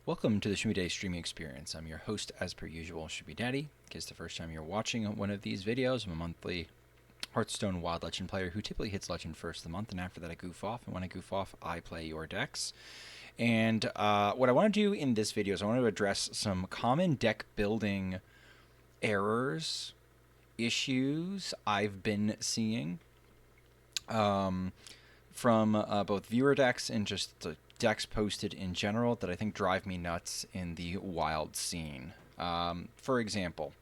Welcome to the Schmoopydady streaming experience. I'm your host, as per usual, Schmoopydady. In case the first time you're watching one of these videos, I'm a monthly Hearthstone Wild Legend player who typically hits Legend first of the month, and after that I goof off. And when I goof off, I play your decks. And what I want to do in this video is I want to address some common deck building errors, issues I've been seeing from both viewer decks and just the decks posted in general that I think drive me nuts in the wild scene. For example,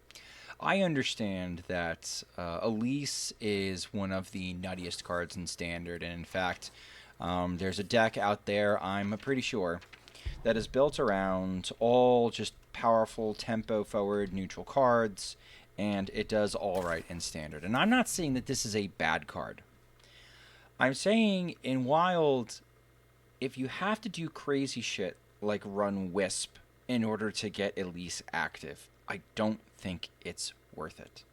I understand that Elise is one of the nuttiest cards in Standard, and in fact, there's a deck out there, I'm pretty sure, that is built around all just powerful, tempo-forward, neutral cards, and it does all right in Standard. And I'm not saying that this is a bad card. I'm saying in Wild, if you have to do crazy shit like run Wisp in order to get Elise active, I don't think it's worth it.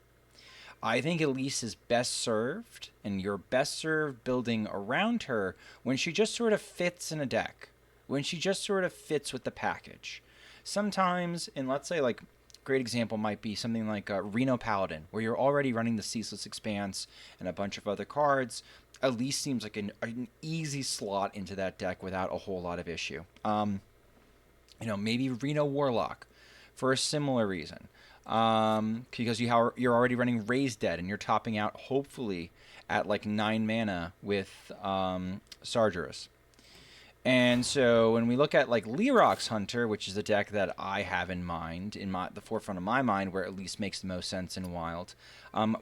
I think Elise is best served, and you're best served building around her when she just sort of fits in a deck, when she just sort of fits with the package. Sometimes, and let's say like great example might be something like Reno Paladin, where you're already running the Ceaseless Expanse and a bunch of other cards. Elise seems like an easy slot into that deck without a whole lot of issue. Maybe Reno Warlock for a similar reason. Because you're already running Raised Dead and you're topping out hopefully at like 9 mana with Sargeras. And so when we look at like Lerock's Hunter, which is the deck that I have in mind, in the forefront of my mind, where it at least makes the most sense in Wild,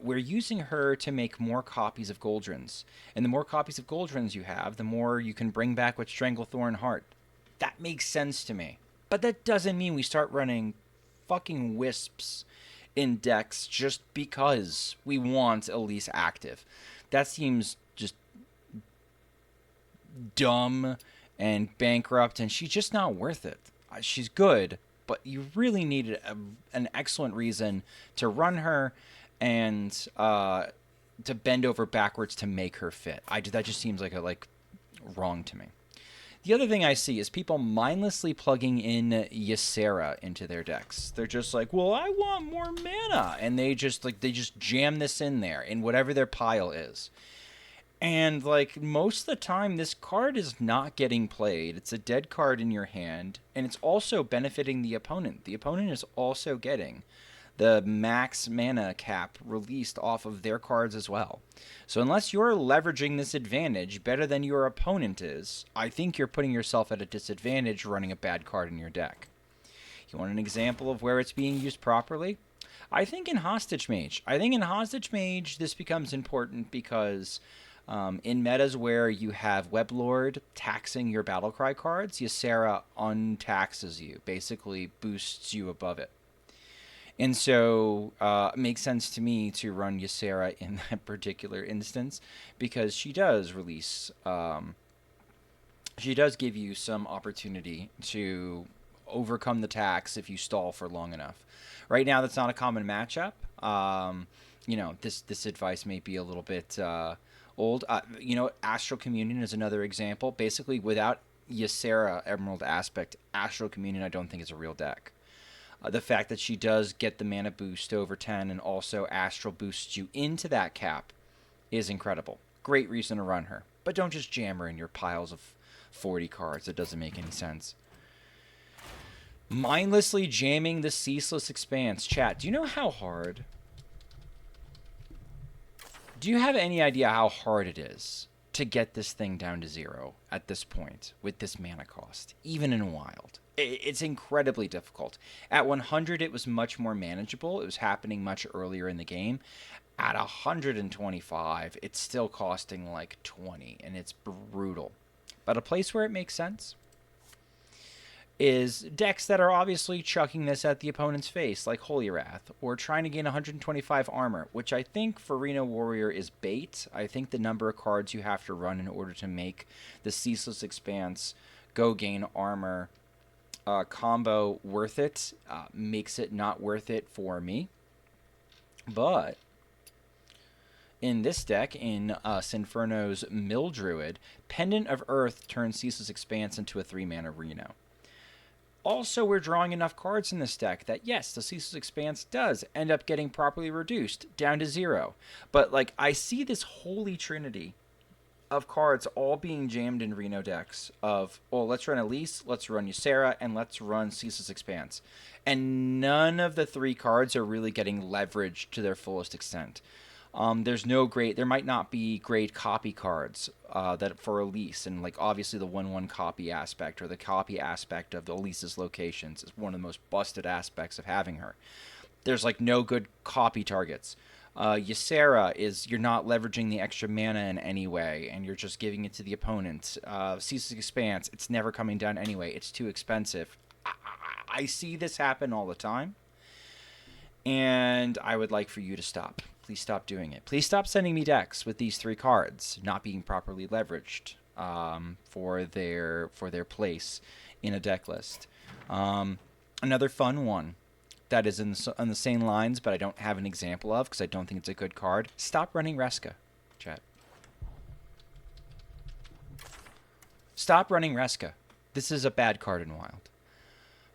we're using her to make more copies of Goldrins. And the more copies of Goldrins you have, the more you can bring back with Stranglethorn Heart. That makes sense to me. But that doesn't mean we start running fucking Wisps in decks just because we want Elise active. That seems just dumb and bankrupt, and she's just not worth it. She's good, but you really needed an excellent reason to run her and to bend over backwards to make her fit. That just seems like wrong to me. The other thing I see is people mindlessly plugging in Ysera into their decks. They're just like, well, I want more mana, and they just jam this in there in whatever their pile is. And, like, most of the time, this card is not getting played. It's a dead card in your hand, and it's also benefiting the opponent. The opponent is also getting the max mana cap released off of their cards as well. So unless you're leveraging this advantage better than your opponent is, I think you're putting yourself at a disadvantage running a bad card in your deck. You want an example of where it's being used properly? I think in Hostage Mage. This becomes important because in metas where you have Weblord taxing your Battlecry cards, Ysera untaxes you, basically boosts you above it. And so it makes sense to me to run Ysera in that particular instance because she does release, she does give you some opportunity to overcome the tax if you stall for long enough. Right now, that's not a common matchup. This advice may be a little bit old. Astral Communion is another example. Basically, without Ysera Emerald Aspect, Astral Communion I don't think is a real deck. The fact that she does get the mana boost over 10 and also Astral boosts you into that cap is incredible. Great reason to run her. But don't just jam her in your piles of 40 cards. It doesn't make any sense. Mindlessly jamming the Ceaseless Expanse. Chat, do you know how hard? Do you have any idea how hard it is to get this thing down to 0 at this point with this mana cost, even in Wild? It's incredibly difficult. At 100, it was much more manageable. It was happening much earlier in the game. At 125, it's still costing like 20, and it's brutal. But a place where it makes sense is decks that are obviously chucking this at the opponent's face, like Holy Wrath, or trying to gain 125 armor, which I think for Reno Warrior is bait. I think the number of cards you have to run in order to make the Ceaseless Expanse go gain armor combo worth it makes it not worth it for me. But in this deck, in Sinferno's Mill Druid, Pendant of Earth turns Ceaseless Expanse into a 3-mana Reno. Also, we're drawing enough cards in this deck that, yes, the Ceaseless Expanse does end up getting properly reduced down to 0. But, like, I see this holy trinity of cards all being jammed in Reno decks of, well, let's run Elise, let's run Ysera, and let's run Ceaseless Expanse. And none of the 3 cards are really getting leveraged to their fullest extent. There might not be great copy cards that for Elise, and like obviously the 1/1 copy aspect or the copy aspect of the Elise's locations is one of the most busted aspects of having her. There's like no good copy targets. Ysera is you're not leveraging the extra mana in any way, and you're just giving it to the opponent. Ceaseless Expanse, it's never coming down anyway. It's too expensive. I see this happen all the time, and I would like for you to stop. Please stop doing it. Please stop sending me decks with these 3 cards not being properly leveraged for their place in a deck list. Another fun one that is on the same lines, but I don't have an example of because I don't think it's a good card. Stop running Reska, chat. Stop running Reska. This is a bad card in Wild.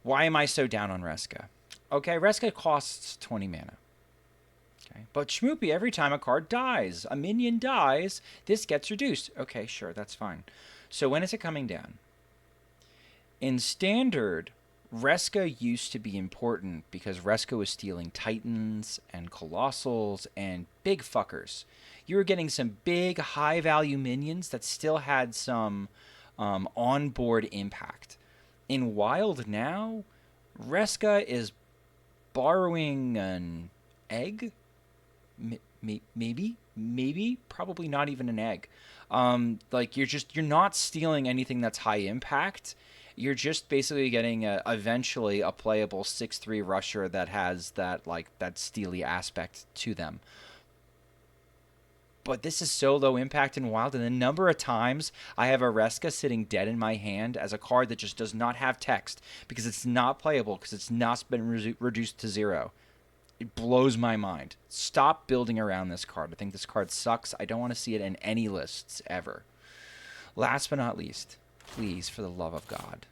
Why am I so down on Reska? Okay, Reska costs 20 mana. Okay, but Schmoopy, every time a card dies, a minion dies, this gets reduced. Okay, sure, that's fine. So when is it coming down? In Standard, Reska used to be important because Reska was stealing Titans and Colossals and big fuckers. You were getting some big, high-value minions that still had some onboard impact. In Wild now, Reska is borrowing an egg? Maybe, probably not even an egg. Like you're not stealing anything that's high impact. You're just basically getting eventually a playable 6/3 rusher that has that steely aspect to them. But this is so low impact in Wild, and the number of times I have a Reska sitting dead in my hand as a card that just does not have text because it's not playable, because it's not been reduced to 0. It blows my mind. Stop building around this card. I think this card sucks. I don't want to see it in any lists ever. Last but not least, please, for the love of God,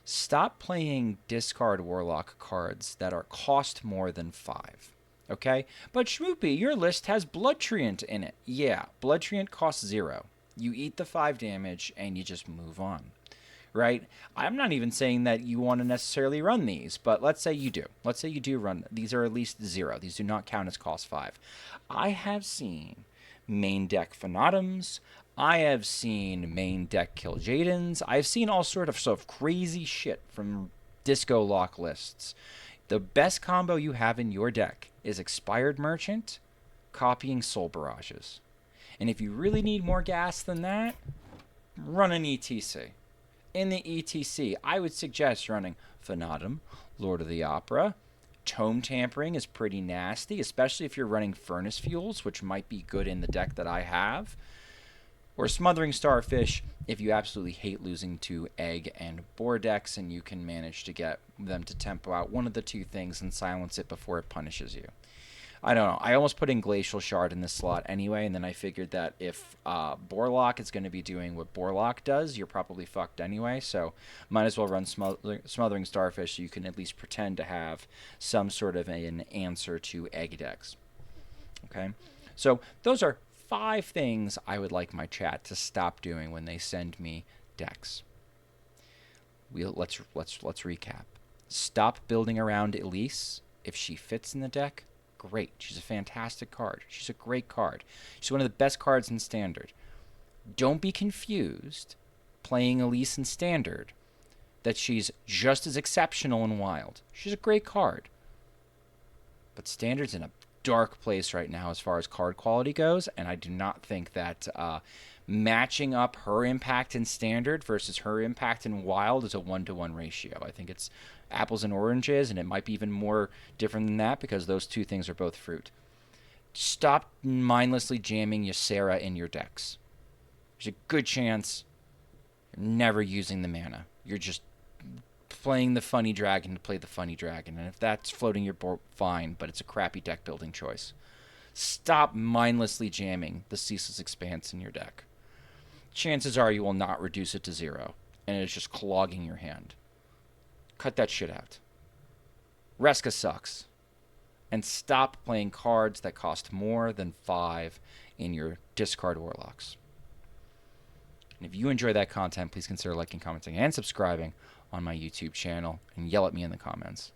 stop playing discard Warlock cards that are cost more than 5. Okay? But Schmoopy, your list has Blood Treant in it. Yeah, Blood Treant costs 0. You eat the 5 damage and you just move on. Right? I'm not even saying that you want to necessarily run these, but let's say you do. Let's say you do run. These are at least 0. These do not count as cost 5. I have seen main deck Phanatoms. I have seen main deck Kil'jaedins. I've seen all sort of crazy shit from Disco Lock lists. The best combo you have in your deck is Expired Merchant, copying Soul Barrages. And if you really need more gas than that, run an ETC. In the ETC, I would suggest running Phanatum, Lord of the Opera. Tome Tampering is pretty nasty, especially if you're running Furnace Fuels, which might be good in the deck that I have. Or Smothering Starfish if you absolutely hate losing to Egg and Boar decks and you can manage to get them to tempo out one of the 2 things and silence it before it punishes you. I don't know. I almost put in Glacial Shard in this slot anyway, and then I figured that if Warlock is going to be doing what Warlock does, you're probably fucked anyway, so might as well run Smothering Starfish so you can at least pretend to have some sort of an answer to Egg decks. Okay? So those are 5 things I would like my chat to stop doing when they send me decks. Let's recap. Stop building around Elise. If she fits in the deck, great. She's a fantastic card. She's a great card. She's one of the best cards in Standard. Don't be confused playing Elise in Standard that she's just as exceptional in Wild. She's a great card. But Standard's in a dark place right now as far as card quality goes, and I do not think that matching up her impact in Standard versus her impact in Wild is a 1-to-1 ratio. I think it's apples and oranges, and it might be even more different than that because those 2 things are both fruit. Stop mindlessly jamming Ysera in your decks. There's a good chance you're never using the mana. You're just playing the funny dragon to play the funny dragon, and if that's floating your board, fine, but it's a crappy deck building choice. Stop mindlessly jamming the Ceaseless Expanse in your deck. Chances are you will not reduce it to 0, and it's just clogging your hand. cut that shit out. Reska sucks. And stop playing cards that cost more than 5 in your discard Warlocks. And if you enjoy that content, please consider liking, commenting, and subscribing on my YouTube channel, and yell at me in the comments.